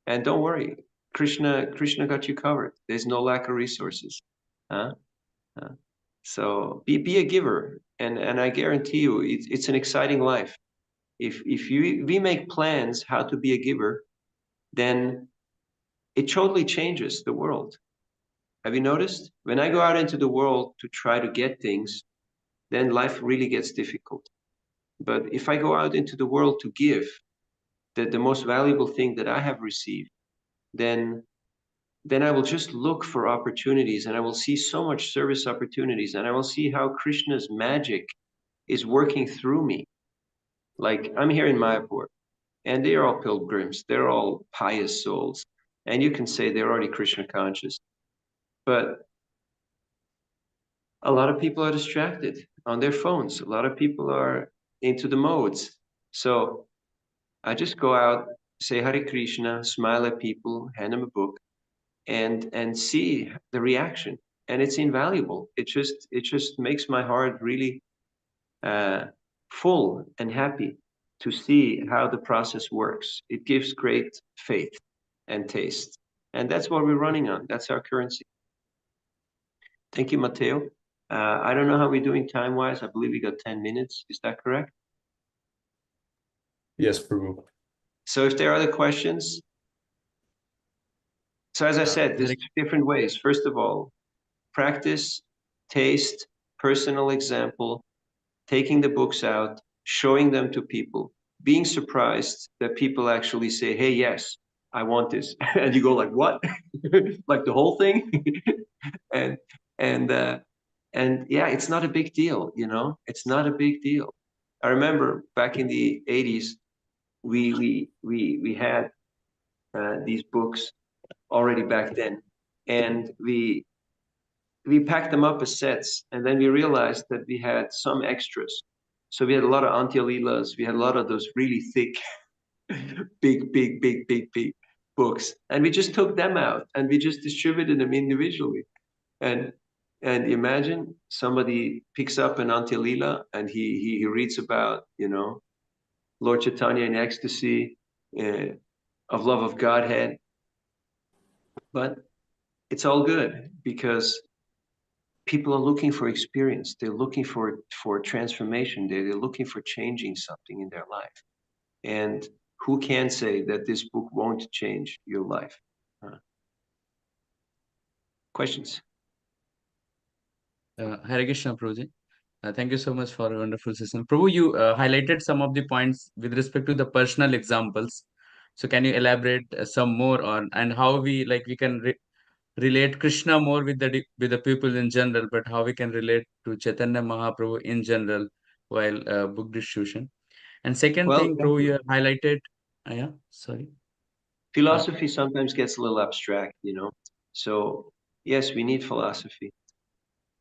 [SPEAKER 4] And don't worry, Krishna got you covered. There's no lack of resources. Huh? So be a giver, and I guarantee you, it's an exciting life. If we make plans how to be a giver, then it totally changes the world. Have you noticed? When I go out into the world to try to get things, then life really gets difficult. But if I go out into the world to give the most valuable thing that I have received, then I will just look for opportunities, and I will see so much service opportunities, and I will see how Krishna's magic is working through me. Like I'm here in Mayapur, and they're all pilgrims, they're all pious souls, and you can say they're already Krishna conscious. But a lot of people are distracted on their phones. A lot of people are into the modes. So I just go out, say Hare Krishna, smile at people, hand them a book, and see the reaction. And it's invaluable. It just makes my heart really full and happy to see how the process works. It gives great faith and taste. And that's what we're running on. That's our currency. Thank you, Matteo. I don't know how we're doing time-wise. I believe we got 10 minutes. Is that correct?
[SPEAKER 1] Yes, Prabhu.
[SPEAKER 4] So if there are other questions, so as I said, there's different ways. First of all, practice, taste, personal example, taking the books out, showing them to people, being surprised that people actually say, hey, yes, I want this. And you go like, what? Like the whole thing? and and yeah, it's not a big deal, it's not a big deal. I remember back in the 80s, we had these books already back then, and we packed them up as sets, and then we realized that we had some extras. So we had a lot of Antya-Leelas, we had a lot of those really thick, big books, and we just took them out and we just distributed them individually. And imagine somebody picks up an Antya-Leela and he reads about Lord Chaitanya in ecstasy, of love of Godhead, but it's all good because people are looking for experience. They're looking for transformation. They're looking for changing something in their life. And who can say that this book won't change your life? Questions?
[SPEAKER 2] Hare Krishna, Prabhuji. Thank you so much for a wonderful session. Prabhu, you highlighted some of the points with respect to the personal examples. So can you elaborate some more on and how we can relate Krishna more with the people in general, but how we can relate to Chaitanya Mahaprabhu in general while book distribution. And second
[SPEAKER 4] Well,
[SPEAKER 2] thing, Prabhu, you have highlighted. Yeah, sorry.
[SPEAKER 4] Philosophy sometimes gets a little abstract, So yes, we need philosophy,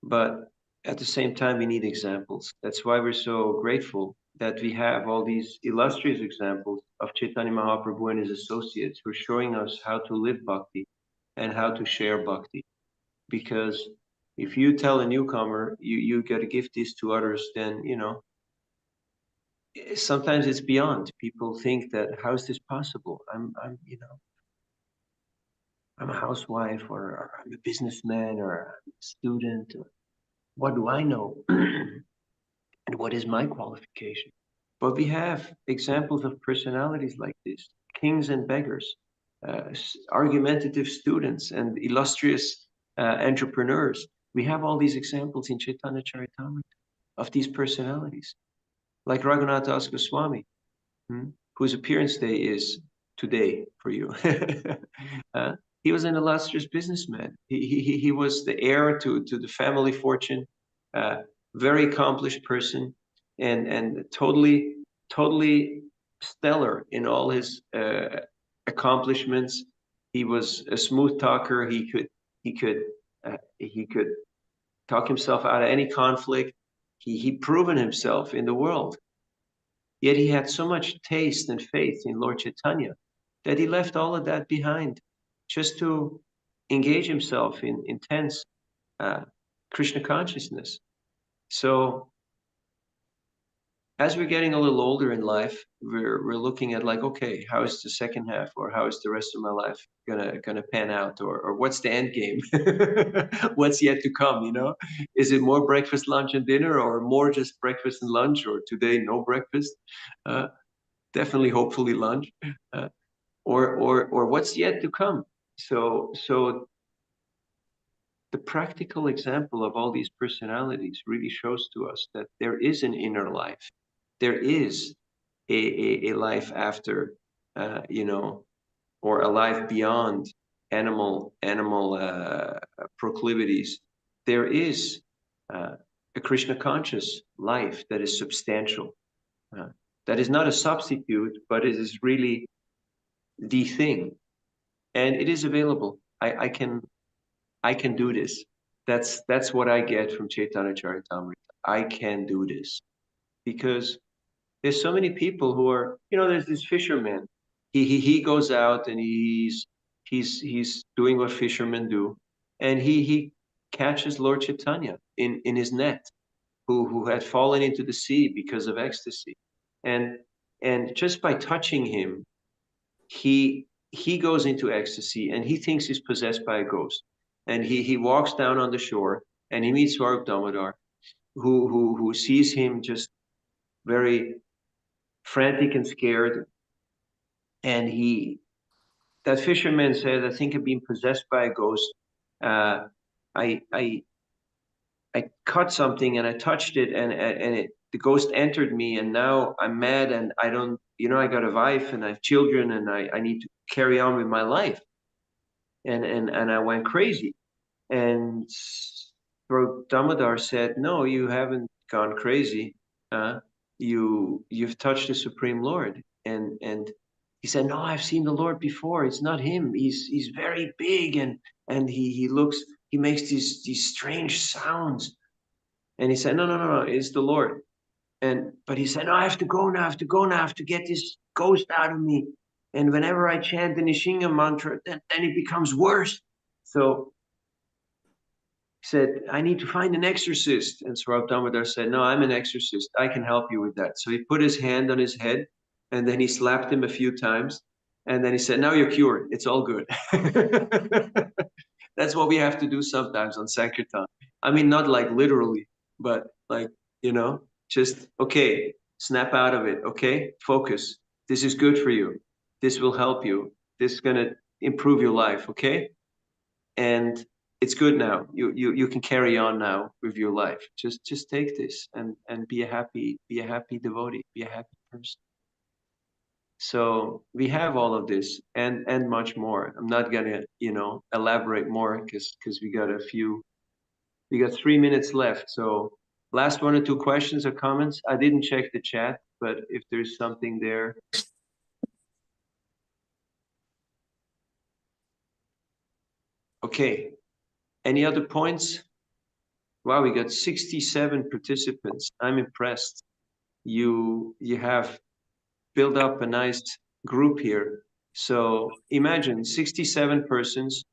[SPEAKER 4] but at the same time, we need examples. That's why we're so grateful that we have all these illustrious examples of Chaitanya Mahaprabhu and his associates who are showing us how to live bhakti and how to share bhakti. Because if you tell a newcomer you got to give this to others, then sometimes it's beyond. People think that how is this possible? I'm a housewife, or I'm a businessman, or I'm a student. Or what do I know? And what is my qualification? But we have examples of personalities like this, kings and beggars, argumentative students and illustrious entrepreneurs. We have all these examples in Chaitanya Charitamrita of these personalities, like Raghunath Das Goswami, whose appearance day is today for you. He was an illustrious businessman. He was the heir to the family fortune, very accomplished person. and totally stellar in all his accomplishments. He was a smooth talker. He could talk himself out of any conflict. He proven himself in the world. Yet he had so much taste and faith in Lord Chaitanya that he left all of that behind just to engage himself in intense Krishna consciousness. So as we're getting a little older in life, we're looking at like, okay, how is the second half, or how is the rest of my life gonna pan out, or what's the end game? What's yet to come, you know? Is it more breakfast, lunch, and dinner, or more just breakfast and lunch, or today no breakfast? Definitely, hopefully lunch, or what's yet to come. So the practical example of all these personalities really shows to us that there is an inner life. There is a life after, you know, or a life beyond animal proclivities. There is a Krishna conscious life that is substantial, that is not a substitute, but it is really the thing, and it is available. I can do this. That's what I get from Chaitanya Charitamrita. I can do this because there's so many people who are, you know, there's this fisherman. He goes out and he's doing what fishermen do, and he catches Lord Chaitanya in his net, who had fallen into the sea because of ecstasy, and just by touching him, he goes into ecstasy and he thinks he's possessed by a ghost, and he walks down on the shore and he meets Swarup Damodar, who sees him just very frantic and scared, and that fisherman says, I think I've been possessed by a ghost. I cut something and I touched it, and the ghost entered me, and now I'm mad, and I don't, you know, I got a wife and I have children, and I need to carry on with my life, and I went crazy. And Damodar said, no, you haven't gone crazy. You've touched the Supreme Lord. And he said, no, I've seen the Lord before. It's not him. He's very big, and he makes these strange sounds. And he said, no, it's the Lord. But he said, no, I have to go now. I have to get this ghost out of me. And whenever I chant the Nishinga mantra, then it becomes worse. So he said, I need to find an exorcist. And Swarup Damodar said, no, I'm an exorcist. I can help you with that. So he put his hand on his head, and then he slapped him a few times. And then he said, now you're cured. It's all good. That's what we have to do sometimes on Sankirtan. I mean, not like literally, but like, you know, just, okay, snap out of it. Okay, focus. This is good for you. This will help you. This is going to improve your life. Okay. And it's good now. You can carry on now with your life. Just take this and be a happy devotee, be a happy person. So we have all of this and much more. I'm not gonna, you know, elaborate more because we got 3 minutes left. So last 1 or 2 questions or comments. I didn't check the chat, but if there's something there. Okay. Any other points? Wow, we got 67 participants. I'm impressed. You have built up a nice group here. So imagine 67 persons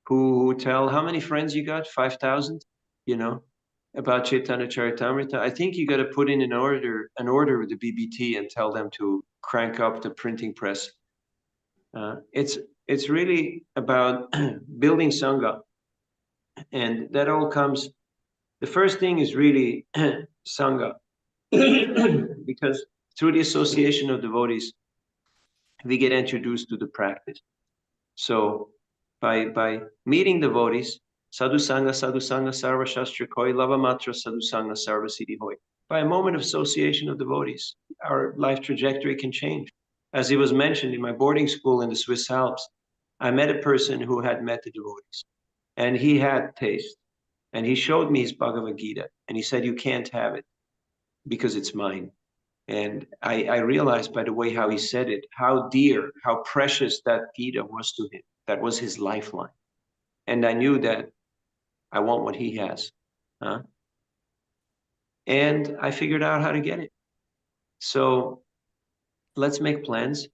[SPEAKER 4] who tell, how many friends you got? 5,000, you know, about Chaitanya Charitamrita. I think you got to put in an order with the BBT and tell them to crank up the printing press. It's really about building Sangha. And that all comes, the first thing is really Sangha. Because through the association of devotees, we get introduced to the practice. So by meeting devotees, sadhu sangha, sarva shastra koi, lava matra sadhu sangha, sarva siddhi hoy. By a moment of association of devotees, our life trajectory can change. As it was mentioned in my boarding school in the Swiss Alps, I met a person who had met the devotees, and he had taste, and he showed me his Bhagavad Gita, and he said, you can't have it. because it's mine. And I realized by the way how he said it, how dear, how precious that Gita was to him. That was his lifeline. And I knew that I want what he has. And I figured out how to get it. So let's make plans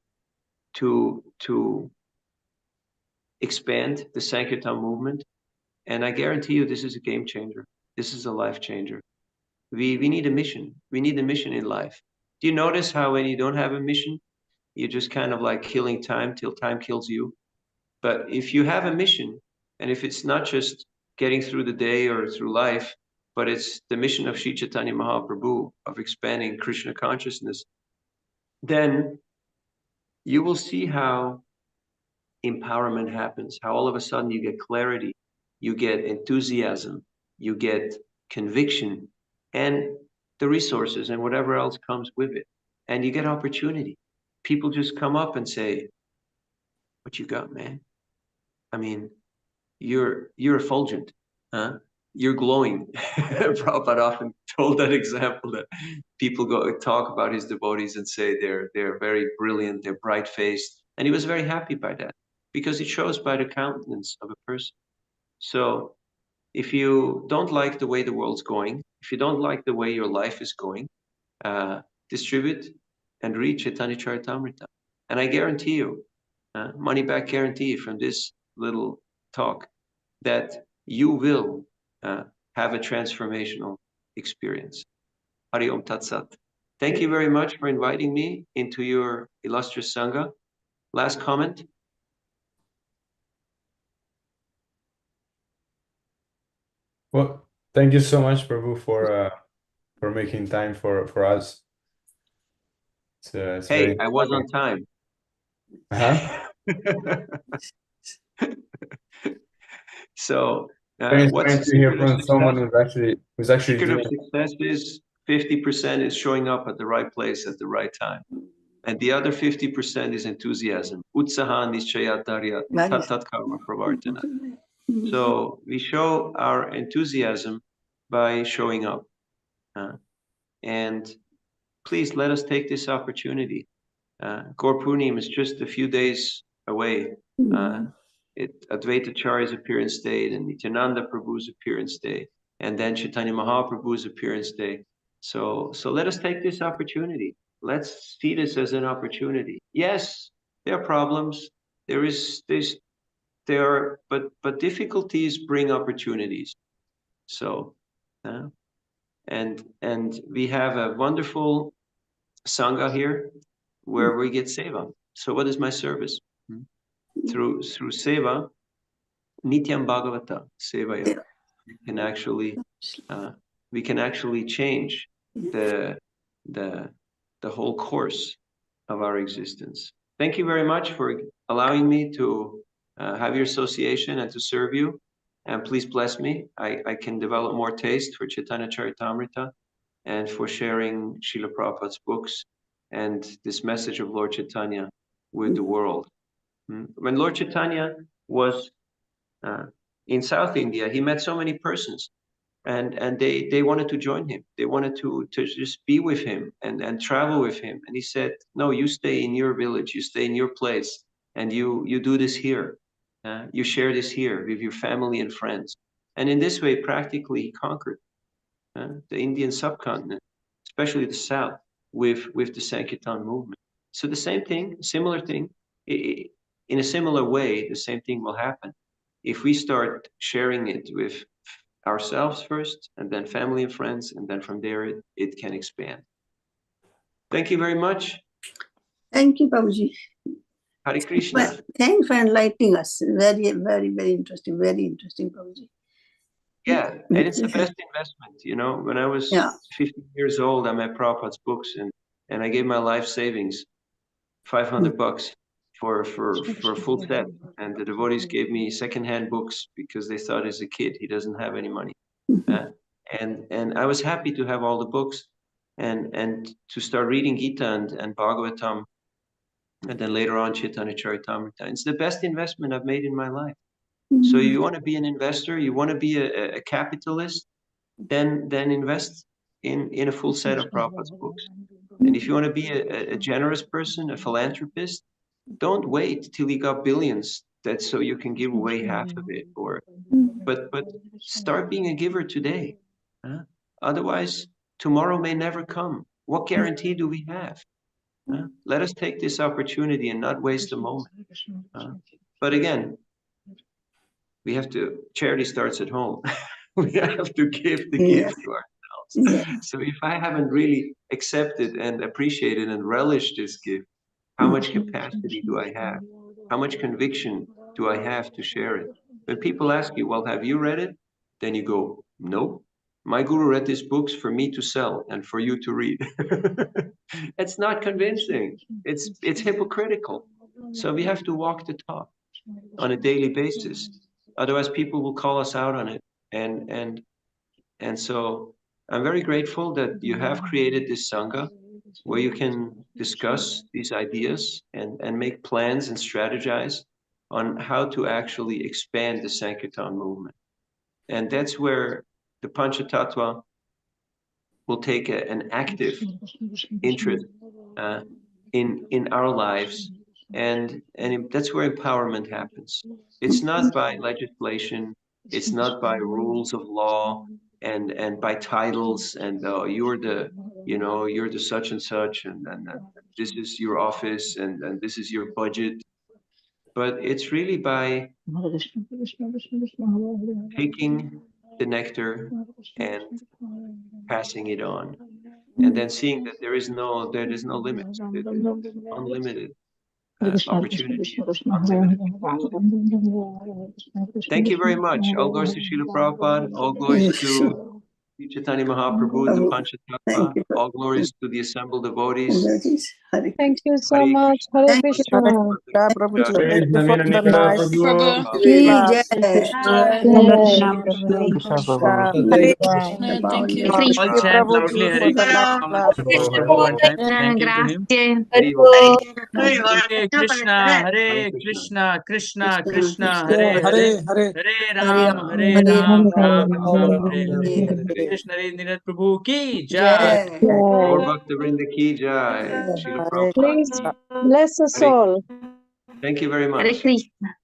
[SPEAKER 4] to expand the Sankirtan movement. And I guarantee you this is a game changer. This is a life changer. We need a mission. We need a mission in life. Do you notice how when you don't have a mission, you're just kind of like killing time till time kills you? But if you have a mission, and if it's not just getting through the day or through life, but it's the mission of Sri Chaitanya Mahaprabhu of expanding Krishna consciousness, then you will see how empowerment happens, how all of a sudden you get clarity, you get enthusiasm, you get conviction, and the resources and whatever else comes with it. And you get opportunity. People just come up and say, what you got, man? I mean, you're effulgent, huh? You're glowing. Prabhupada often told that example that people go talk about his devotees and say they're very brilliant, they're bright faced, and he was very happy by that because it shows by the countenance of a person. So if you don't like the way the world's going, if you don't like the way your life is going, distribute and read Chaitanya Charitamrita, and I guarantee you, money back guarantee from this little talk, that you will have a transformational experience. Hari Om Tat Sat. Thank you very much for inviting me into your illustrious Sangha. Last comment?
[SPEAKER 1] Well, thank you so much, Prabhu, for making time for us. It's
[SPEAKER 4] Hey,
[SPEAKER 1] very
[SPEAKER 4] I was on time. So
[SPEAKER 1] very
[SPEAKER 4] what's
[SPEAKER 1] inspiring
[SPEAKER 4] the
[SPEAKER 1] to hear
[SPEAKER 4] secret of
[SPEAKER 1] from someone
[SPEAKER 4] success?
[SPEAKER 1] who's actually
[SPEAKER 4] Secret of
[SPEAKER 1] doing.
[SPEAKER 4] success is 50% is showing up at the right place at the right time. And the other 50% is enthusiasm. Utsaha nishchayatarya tat karma pravartana. So we show our enthusiasm by showing up. And please let us take this opportunity. Gaur Punim is just a few days away. Advaita Acharya's appearance day, and Nityananda Prabhu's appearance day, and then Chaitanya Mahaprabhu's appearance day. So let us take this opportunity. Let's see this as an opportunity. Yes, there are problems. But difficulties bring opportunities. So, and we have a wonderful Sangha here where we get seva. So what is my service? Through seva, Nityam Bhagavata, sevaya, we can actually change the whole course of our existence. Thank you very much for allowing me to have your association and to serve you. And please bless me. I can develop more taste for Chaitanya Charitamrita and for sharing Srila Prabhupada's books and this message of Lord Chaitanya with the world. When Lord Chaitanya was in South India, he met so many persons, and they wanted to join him. They wanted to just be with him and travel with him. And he said, no, you stay in your village, you stay in your place, and you do this here. You share this here with your family and friends. And in this way, practically, he conquered the Indian subcontinent, especially the South, with the Sankirtan movement. So the same thing, similar thing, in a similar way, the same thing will happen if we start sharing it with ourselves first, and then family and friends, and then from there it can expand. Thank you very much.
[SPEAKER 5] Thank you, Prabhuji.
[SPEAKER 4] Hare Krishna.
[SPEAKER 5] Thanks for enlightening us. Very, very, very interesting. Very interesting, Prabhuji.
[SPEAKER 4] Yeah, and it's the best investment. You know, when I was 15 years old, I met Prabhupada's books, and I gave my life savings, $500 for a full set. And the devotees gave me secondhand books because they thought as a kid he doesn't have any money. And I was happy to have all the books and to start reading Gita and Bhagavatam, and then later on Chaitanya Charitamrita. It's the best investment I've made in my life. So you want to be an investor, you want to be a capitalist, then invest in a full set of Prabhupada's books. And if you want to be a generous person, a philanthropist, don't wait till you got billions so you can give away half of it, but start being a giver today. Otherwise, tomorrow may never come. What guarantee do we have? Let us take this opportunity and not waste a moment. But again, charity starts at home. We have to give the gift to ourselves.
[SPEAKER 5] Yeah.
[SPEAKER 4] So if I haven't really accepted and appreciated and relished this gift, how much capacity do I have? How much conviction do I have to share it? When people ask you, well, have you read it? Then you go, no. My guru read these books for me to sell and for you to read. It's not convincing. It's hypocritical. So we have to walk the talk on a daily basis. Otherwise, people will call us out on it. And so I'm very grateful that you have created this Sangha where you can discuss these ideas and make plans and strategize on how to actually expand the Sankirtan movement. And that's where the Panchatattva will take an active interest in our lives. And that's where empowerment happens. It's not by legislation, it's not by rules of law and by titles and you're the such and such and this is your office and this is your budget. But it's really by taking the nectar and passing it on, and then seeing that there is no limits. There's unlimited opportunity, unlimited exposure. Thank you very much. All glories to Srila Prabhupada. All glories to Chaitanya Mahaprabhu, the Panchatattva. All glories to the assembled devotees.
[SPEAKER 6] Thank you so
[SPEAKER 4] Hare
[SPEAKER 6] much.
[SPEAKER 4] Krishna.
[SPEAKER 6] Hare Krishna.
[SPEAKER 7] Prabhuji,
[SPEAKER 4] Hare
[SPEAKER 7] thank you for the nice
[SPEAKER 5] Ki
[SPEAKER 7] class.
[SPEAKER 5] jai.
[SPEAKER 7] Krishna
[SPEAKER 5] Hare
[SPEAKER 7] Prabhu.
[SPEAKER 6] Thank you.
[SPEAKER 2] All
[SPEAKER 7] Thank you,
[SPEAKER 2] chant
[SPEAKER 7] Prabhuji,
[SPEAKER 2] loudly Hare
[SPEAKER 7] for the
[SPEAKER 2] Krishna
[SPEAKER 7] nice class.
[SPEAKER 2] for Prabhu one time. Thank you to him.
[SPEAKER 4] Hari Om.
[SPEAKER 2] Hare Krishna, Hare Krishna, Krishna Krishna, Hare Hare, Hare Ram, Ram Ram, Hare Hare. Krishna Nirad Prabhu ki jai.
[SPEAKER 5] Jai.
[SPEAKER 4] Gaur Bhakta Vrinda ki jai. Srila Prabhupada.
[SPEAKER 6] Please bless us all.
[SPEAKER 4] Thank you very much.
[SPEAKER 8] Hare Krishna.